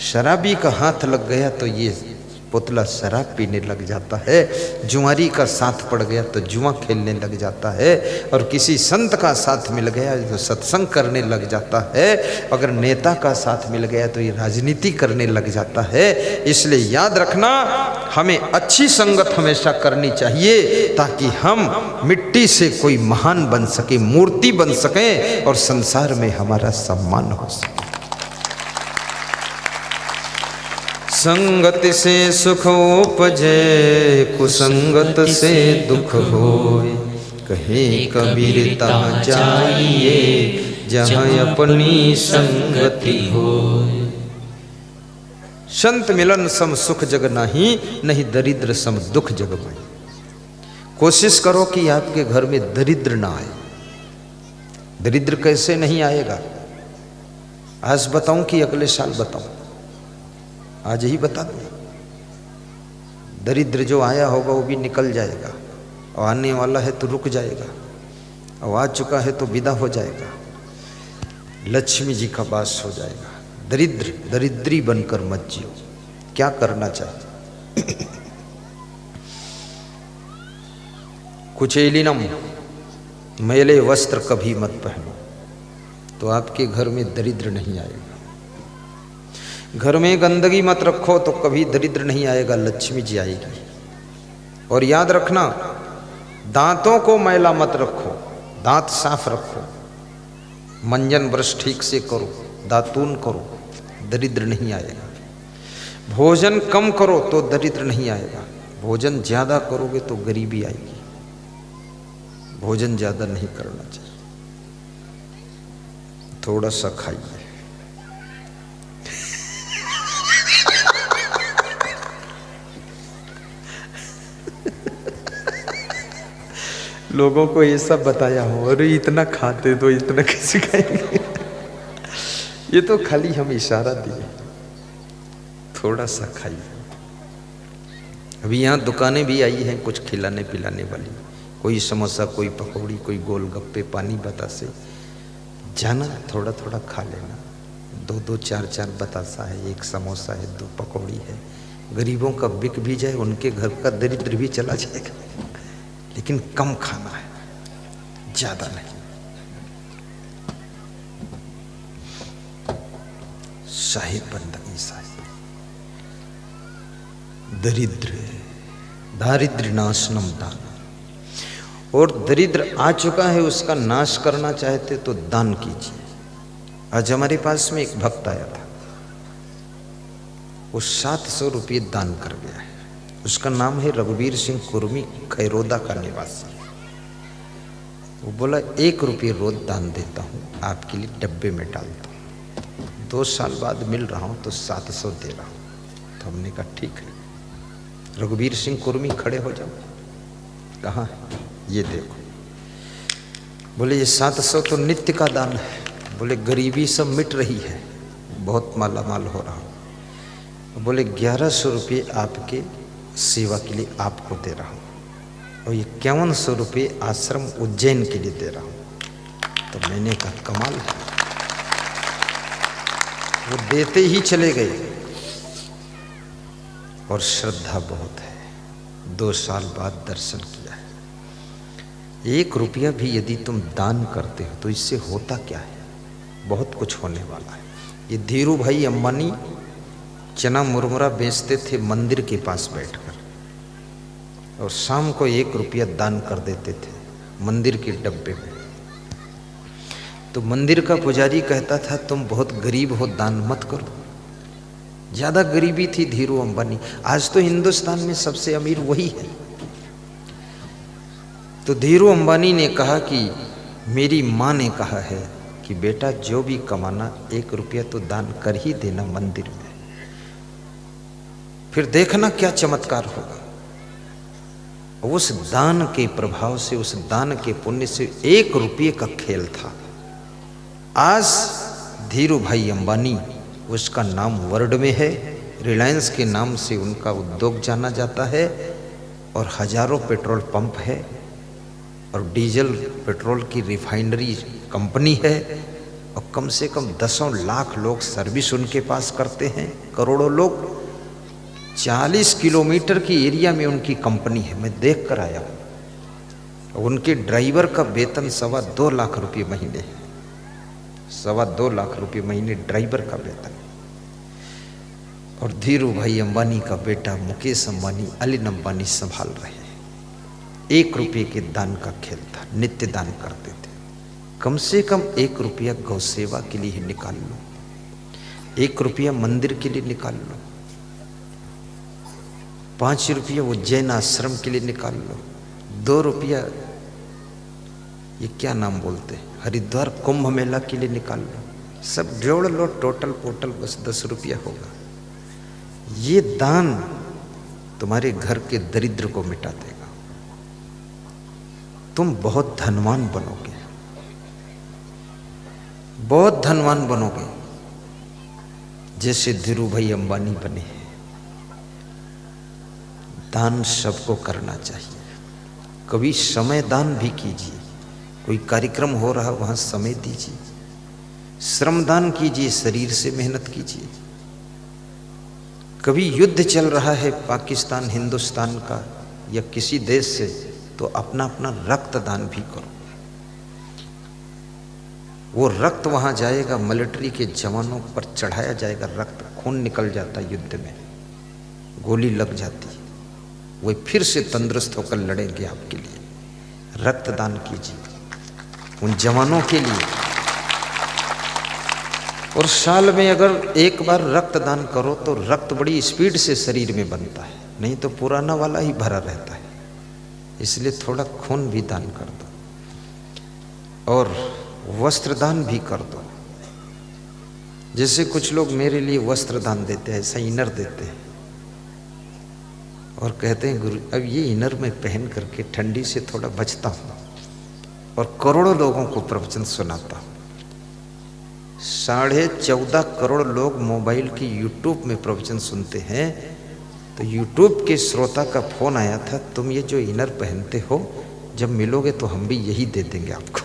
शराबी का हाथ लग गया तो ये पुतला शराब पीने लग जाता है। जुआरी का साथ पड़ गया तो जुआ खेलने लग जाता है। और किसी संत का साथ मिल गया तो सत्संग करने लग जाता है। अगर नेता का साथ मिल गया तो ये राजनीति करने लग जाता है। इसलिए याद रखना, हमें अच्छी संगत हमेशा करनी चाहिए ताकि हम मिट्टी से कोई महान बन सके, मूर्ति बन सकें और संसार में हमारा सम्मान हो सके। संगत से सुख उपजे, कुसंगत से दुख होए। कहे कबीर ता जाइए, जहाँ अपनी संगति हो। संत मिलन सम सुख जग नाही, नहीं दरिद्र सम दुख जग माई। कोशिश करो कि आपके घर में दरिद्र ना आए। दरिद्र कैसे नहीं आएगा? आज बताऊं कि अगले साल बताऊं? आज ही बता दूं। दरिद्र जो आया होगा वो भी निकल जाएगा, और आने वाला है तो रुक जाएगा, और आ चुका है तो विदा हो जाएगा। लक्ष्मी जी का वास हो जाएगा। दरिद्र दरिद्री बनकर मत जियो। क्या करना चाहिए? कुचेलिनम, मैले वस्त्र कभी मत पहनो, तो आपके घर में दरिद्र नहीं आएगा। घर में गंदगी मत रखो तो कभी दरिद्र नहीं आएगा, लक्ष्मी जी आएगी। और याद रखना, दांतों को मैला मत रखो, दांत साफ रखो, मंजन ब्रश ठीक से करो, दातून करो, दरिद्र नहीं आएगा। भोजन कम करो तो दरिद्र नहीं आएगा, भोजन ज्यादा करोगे तो गरीबी आएगी। भोजन ज्यादा नहीं करना चाहिए, थोड़ा सा खाइए। लोगों को ये सब बताया हो, अरे इतना खाते तो इतना कैसे खाएंगे? ये तो खाली हम इशारा दिए, थोड़ा सा खाइए। अभी यहाँ दुकानें भी आई हैं कुछ खिलाने पिलाने वाली, कोई समोसा, कोई पकौड़ी, कोई गोलगप्पे, पानी बतासे। जाना, थोड़ा थोड़ा खा लेना। 2-2, 4-4 बतासा है, 1 समोसा है, 2 पकौड़ी है। गरीबों का बिक भी जाए, उनके घर का दरिद्र भी चला जाएगा। लेकिन कम खाना है, ज्यादा नहीं। शाही बंदगी शाही। दरिद्र दारिद्र्य नाशनम दान। और दरिद्र आ चुका है, उसका नाश करना चाहते तो दान कीजिए। आज हमारे पास में एक भक्त आया था, वो 700 रुपये दान कर गया है। उसका नाम है रघुवीर सिंह कुर्मी, खैरोदा का निवासी। वो बोला 1 रुपये रोज दान देता हूँ, आपके लिए डब्बे में डालता हूँ। 2 साल बाद मिल रहा हूँ तो 700 दे रहा हूँ। तो हमने कहा ठीक है। रघुवीर सिंह कुर्मी खड़े हो जाओ। कहाँ है? ये देखो। बोले ये 700 तो नित्य का दान है। बोले गरीबी सब मिट रही है, बहुत माला माल हो रहा हूँ। बोले 1100 रुपये आपके सेवा के लिए आपको दे रहा हूँ, और ये 5100 रुपये आश्रम उज्जैन के लिए दे रहा हूँ। तो मैंने कहा कमाल है। वो देते ही चले गए, और श्रद्धा बहुत है। 2 साल बाद दर्शन किया है। 1 रुपया भी यदि तुम दान करते हो तो इससे होता क्या है? बहुत कुछ होने वाला है। ये धीरू भाई अंबानी चना मुरमुरा बेचते थे मंदिर के पास बैठकर, और शाम को 1 रुपया दान कर देते थे मंदिर के डब्बे में। तो मंदिर का पुजारी कहता था तुम बहुत गरीब हो, दान मत करो। ज्यादा गरीबी थी धीरू अंबानी। आज तो हिंदुस्तान में सबसे अमीर वही है। तो धीरू अंबानी ने कहा कि मेरी माँ ने कहा है कि बेटा जो भी कमाना 1 रुपया तो दान कर ही देना मंदिर में, फिर देखना क्या चमत्कार होगा। उस दान के प्रभाव से, उस दान के पुण्य से 1 रुपये का खेल था। आज धीरू भाई अंबानी, उसका नाम वर्ल्ड में है। रिलायंस के नाम से उनका उद्योग जाना जाता है, और हजारों पेट्रोल पंप है, और डीजल पेट्रोल की रिफाइनरी कंपनी है, और कम से कम 10 लाख लोग सर्विस उनके पास करते हैं, करोड़ों लोग। 40 किलोमीटर की एरिया में उनकी कंपनी है, मैं देख कर आया हूँ। उनके ड्राइवर का वेतन 2.25 लाख रुपये महीने है। 2.25 लाख रुपये महीने ड्राइवर का वेतन। और धीरू भाई अंबानी का बेटा मुकेश अंबानी, अनिल अंबानी संभाल रहे हैं। 1 रुपये के दान का खेल था, नित्य दान करते थे। कम से कम 1 रुपया गौ सेवा के लिए निकाल लो, 1 रुपया मंदिर के लिए निकाल लो, 5 रुपया उज्जैन आश्रम के लिए निकाल लो, 2 रुपया ये क्या नाम बोलते हैं, हरिद्वार कुंभ मेला के लिए निकाल लो, सब जोड़ लो, टोटल पोटल बस 10 रुपया होगा। ये दान तुम्हारे घर के दरिद्र को मिटा देगा। तुम बहुत धनवान बनोगे, बहुत धनवान बनोगे, जैसे धीरू भाई अंबानी बने हैं। दान सबको करना चाहिए। कभी समय दान भी कीजिए, कोई कार्यक्रम हो रहा वहां समय दीजिए, श्रमदान कीजिए, शरीर से मेहनत कीजिए। कभी युद्ध चल रहा है पाकिस्तान हिंदुस्तान का या किसी देश से, तो अपना अपना रक्तदान भी करो। वो रक्त वहां जाएगा, मिलिट्री के जवानों पर चढ़ाया जाएगा, रक्त खून निकल जाता है, युद्ध में गोली लग जाती है, वो फिर से तंदुरुस्त होकर लड़ेंगे आपके लिए। रक्तदान कीजिए उन जवानों के लिए। और साल में अगर एक बार रक्तदान करो तो रक्त बड़ी स्पीड से शरीर में बनता है, नहीं तो पुराना वाला ही भरा रहता है। इसलिए थोड़ा खून भी दान कर दो और वस्त्र दान भी कर दो। जैसे कुछ लोग मेरे लिए वस्त्र दान देते हैं, ऐसा इनर देते हैं और कहते हैं गुरु अब ये इनर में पहन करके ठंडी से थोड़ा बचता हूँ और करोड़ों लोगों को प्रवचन सुनाता हूँ। 14.5 करोड़ लोग मोबाइल की यूट्यूब में प्रवचन सुनते हैं। तो यूट्यूब के श्रोता का फोन आया था, तुम ये जो इनर पहनते हो जब मिलोगे तो हम भी यही दे देंगे आपको।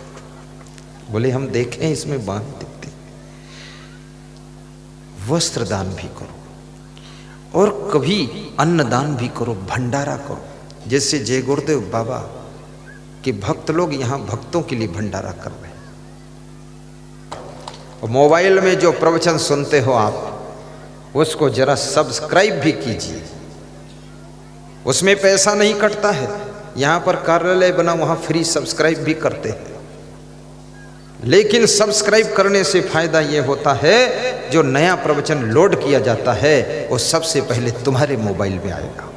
बोले हम देखें इसमें बांध देते। वस्त्र दान भी करो और कभी अन्नदान भी करो, भंडारा करो। जैसे जय गुरुदेव बाबा के भक्त लोग यहाँ भक्तों के लिए भंडारा कर रहे हैं। और मोबाइल में जो प्रवचन सुनते हो आप, उसको जरा सब्सक्राइब भी कीजिए। उसमें पैसा नहीं कटता है। यहाँ पर कार्यालय बना, वहाँ फ्री सब्सक्राइब भी करते हैं। लेकिन सब्सक्राइब करने से फायदा ये होता है, जो नया प्रवचन लोड किया जाता है वो सबसे पहले तुम्हारे मोबाइल में आएगा।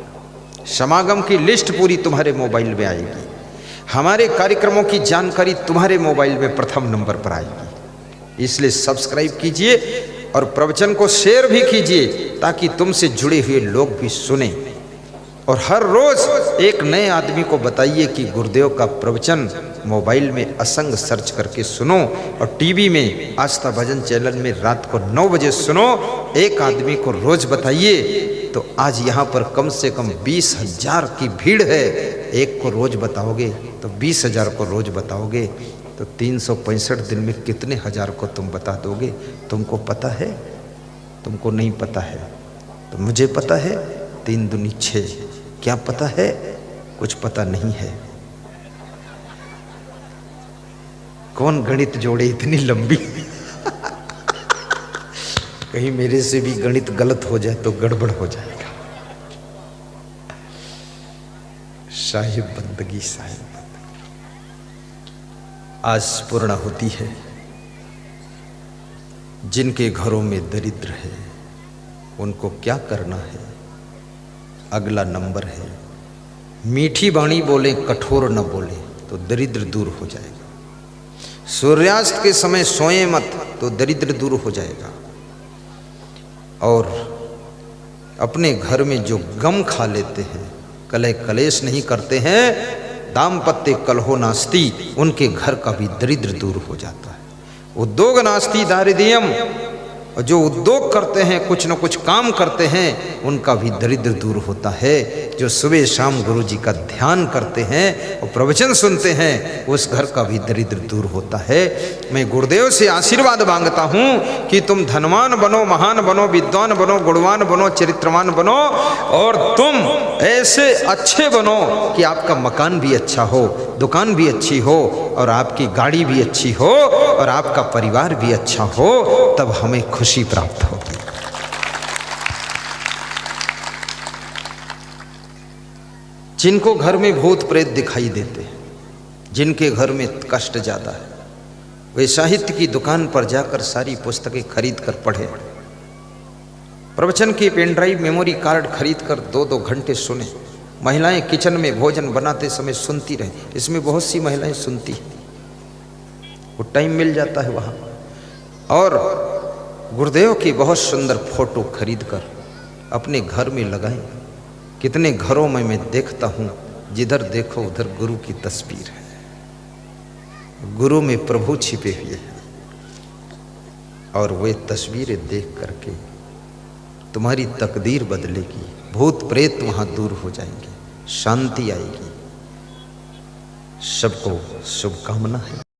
समागम की लिस्ट पूरी तुम्हारे मोबाइल में आएगी। हमारे कार्यक्रमों की जानकारी तुम्हारे मोबाइल में प्रथम नंबर पर आएगी। इसलिए सब्सक्राइब कीजिए और प्रवचन को शेयर भी कीजिए, ताकि तुमसे जुड़े हुए लोग भी सुने। और हर रोज एक नए आदमी को बताइए कि गुरुदेव का प्रवचन मोबाइल में असंग सर्च करके सुनो, और टीवी में आस्था भजन चैनल में रात को 9 बजे सुनो। एक आदमी को रोज बताइए तो आज यहाँ पर कम से कम 20,000 की भीड़ है। एक को रोज बताओगे तो 20,000 को रोज बताओगे तो 365 दिन में कितने हजार को तुम बता दोगे? तुमको पता है? तुमको नहीं पता है तो मुझे पता है। 3 दूनी 6। क्या पता है? कुछ पता नहीं है। कौन गणित जोड़े इतनी लंबी? कहीं मेरे से भी गणित गलत हो जाए तो गड़बड़ हो जाएगा। साहिब बंदगी, साहिब बंदगी आज पूर्ण होती है। जिनके घरों में दरिद्र है उनको क्या करना है? अगला नंबर है, मीठी वाणी बोले, कठोर न बोले तो दरिद्र दूर हो जाएगा। सूर्यास्त के समय सोए मत तो दरिद्र दूर हो जाएगा। और अपने घर में जो गम खा लेते हैं, कलह कलेश नहीं करते हैं, दाम्पत्य कलहो नास्ति, उनके घर का भी दरिद्र दूर हो जाता है। उद्योग नास्ति दारिद्र्यम, और जो उद्योग करते हैं, कुछ न कुछ काम करते हैं, उनका भी दरिद्र दूर होता है। जो सुबह शाम गुरु जी का ध्यान करते हैं और प्रवचन सुनते हैं, उस घर का भी दरिद्र दूर होता है। मैं गुरुदेव से आशीर्वाद मांगता हूँ कि तुम धनवान बनो, महान बनो, विद्वान बनो, गुणवान बनो, चरित्रवान बनो, और तुम ऐसे अच्छे बनो कि आपका मकान भी अच्छा हो, दुकान भी अच्छी हो, और आपकी गाड़ी भी अच्छी हो, और आपका परिवार भी अच्छा हो। तब हमें खुशी प्राप्त होगी। जिनको घर में भूत प्रेत दिखाई देते हैं, जिनके घर में कष्ट ज्यादा है, वे साहित्य की दुकान पर जाकर सारी पुस्तकें खरीद कर पढ़े। प्रवचन की पेन ड्राइव, मेमोरी कार्ड खरीद कर 2-2 घंटे सुने। महिलाएं किचन में भोजन बनाते समय सुनती रहे। इसमें बहुत सी महिलाएं सुनती हैं। वो टाइम मिल जाता है वहाँ। और गुरुदेव की बहुत सुंदर फोटो खरीद कर अपने घर में लगाएं। कितने घरों में मैं देखता हूँ, जिधर देखो उधर गुरु की तस्वीर है, गुरु में प्रभु छिपे हुए हैं। और वे तस्वीरें देख करके तुम्हारी तकदीर बदलेगी, भूत प्रेत वहाँ दूर हो जाएंगे, शांति आएगी। सबको शुभकामना है।